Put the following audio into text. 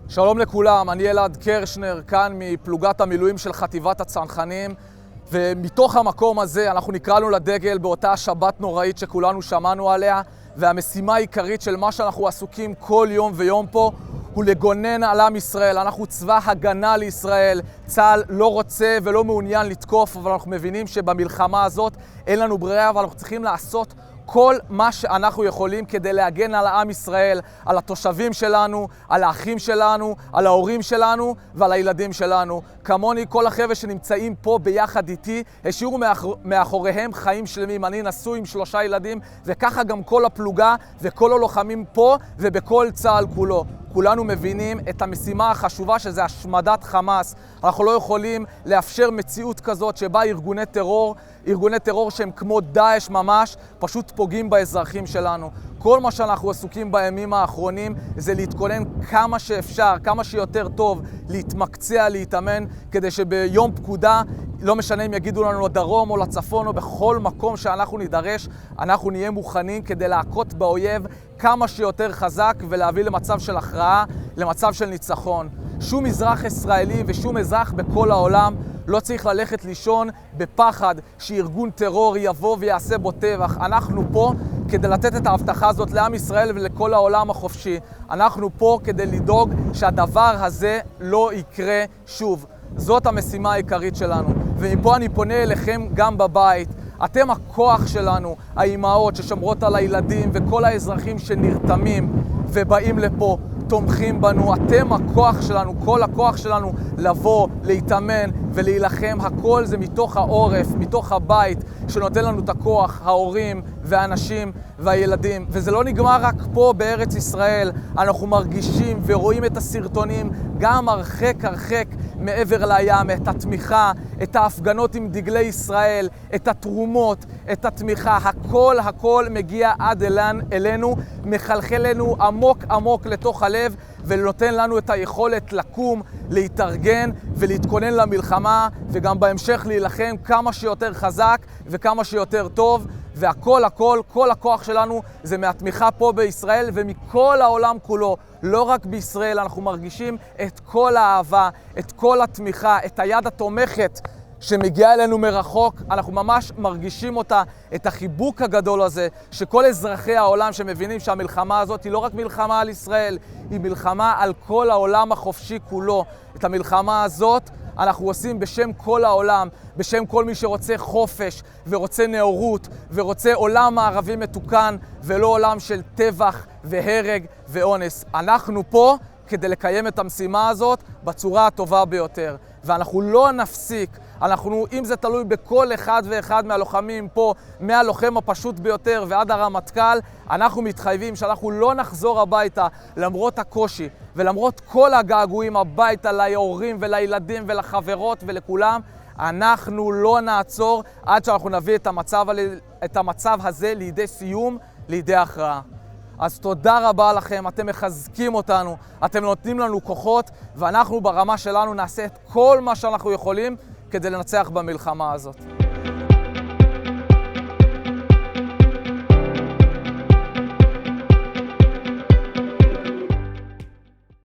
שלום לכולם, אני אלעד קרשנר, כאן מפלוגת המילואים של חטיבת הצנחנים, ומתוך המקום הזה אנחנו נקראנו לדגל באותה שבת נוראית שכולנו שמענו עליה, והמשימה העיקרית של מה שאנחנו עסוקים כל יום ויום פה הוא לגונן על עם ישראל. אנחנו צבא הגנה לישראל, צה"ל לא רוצה ולא מעוניין לתקוף, אבל אנחנו מבינים שבמלחמה הזאת אין לנו ברירה, אבל אנחנו צריכים לעשות כל מה שאנחנו יכולים כדי להגן על עם ישראל, על התושבים שלנו, על האחים שלנו, על ההורים שלנו ועל הילדים שלנו. כמוני, כל החבר'ה שנמצאים פה ביחד איתי, השאירו מאחוריהם חיים שלמים. אני נשוי עם 3 ילדים, וככה גם כל הפלוגה וכל הלוחמים פה ובכל צה"ל כולו. כולנו מבינים את המשימה החשובה שזה השמדת חמאס. אנחנו לא יכולים לאפשר מציאות כזאת שבה ארגוני טרור שהם כמו דאעש ממש, פשוט פוגעים באזרחים שלנו. כל מה שאנחנו עסוקים בימים האחרונים זה להתכונן כמה שאפשר, כמה שיותר טוב, להתמקצע, להתאמן, כדי שביום פקודה, לא משנה אם יגידו לנו לדרום או לצפון או בכל מקום שאנחנו נידרש, אנחנו נהיה מוכנים כדי להכות באויב כמה שיותר חזק ולהביא למצב של הכרעה, למצב של ניצחון. שום אזרח ישראלי ושום אזרח בכל העולם לא צריך ללכת לישון בפחד שארגון טרור יבוא ויעשה בו טבח. אנחנו פה כדי לתת את ההבטחה הזאת לעם ישראל ולכל העולם החופשי. אנחנו פה כדי לדאוג שהדבר הזה לא יקרה שוב. זאת המשימה העיקרית שלנו. ומפה אני פונה אליכם גם בבית. אתם הכוח שלנו, האימהות ששומרות על הילדים וכל האזרחים שנרתמים ובאים לפה, תומכים בנו. אתם הכוח שלנו, כל הכוח שלנו לבוא, להתאמן ולהילחם. הכל זה מתוך העורף, מתוך הבית שנותן לנו את הכוח, ההורים והאנשים והילדים. וזה לא נגמר רק פה בארץ ישראל. אנחנו מרגישים ורואים את הסרטונים גם הרחק מעבר לים, את התמיכה, את ההפגנות עם דגלי ישראל, את התרומות, את התמיכה. הכל מגיע עד אלינו, מחלחל לנו עמוק לתוך הלב, ונותן לנו את היכולת לקום, להתארגן ולהתכונן למלחמה, וגם בהמשך להילחם כמה שיותר חזק וכמה שיותר טוב. כל הכוח שלנו זה מהתמיכה פה בישראל ומכל העולם כולו. לא רק בישראל, אנחנו מרגישים את כל האהבה, את כל התמיכה, את היד התומכת שמגיעה אלינו מרחוק. אנחנו ממש מרגישים אותה, את החיבוק הגדול הזה, שכל אזרחי העולם שמבינים שהמלחמה הזאת היא לא רק מלחמה על ישראל, היא מלחמה על כל העולם החופשי כולו. את המלחמה הזאת אנחנו עושים בשם כל העולם, בשם כל מי שרוצה חופש ורוצה נאורות ורוצה עולם מערבי מתוקן ולא עולם של טבח והרג ואונס. אנחנו פה כדי לקיים את המשימה הזאת בצורה הטובה ביותר, ואנחנו לא נפסיק. אם זה תלוי בכל אחד ואחד מהלוחמים פה, מהלוחם הפשוט ביותר ועד הרמטכ"ל, אנחנו מתחייבים שאנחנו לא נחזור הביתה למרות הקושי ולמרות כל הגעגועים הביתה להורים ולילדים ולחברות ולכולם. אנחנו לא נעצור עד שאנחנו נביא את המצב הזה לידי סיום, לידי הכרעה. אז תודה רבה לכם, אתם מחזקים אותנו, אתם נותנים לנו כוחות, ואנחנו ברמה שלנו נעשה את כל מה שאנחנו יכולים כדי לנצח במלחמה הזאת.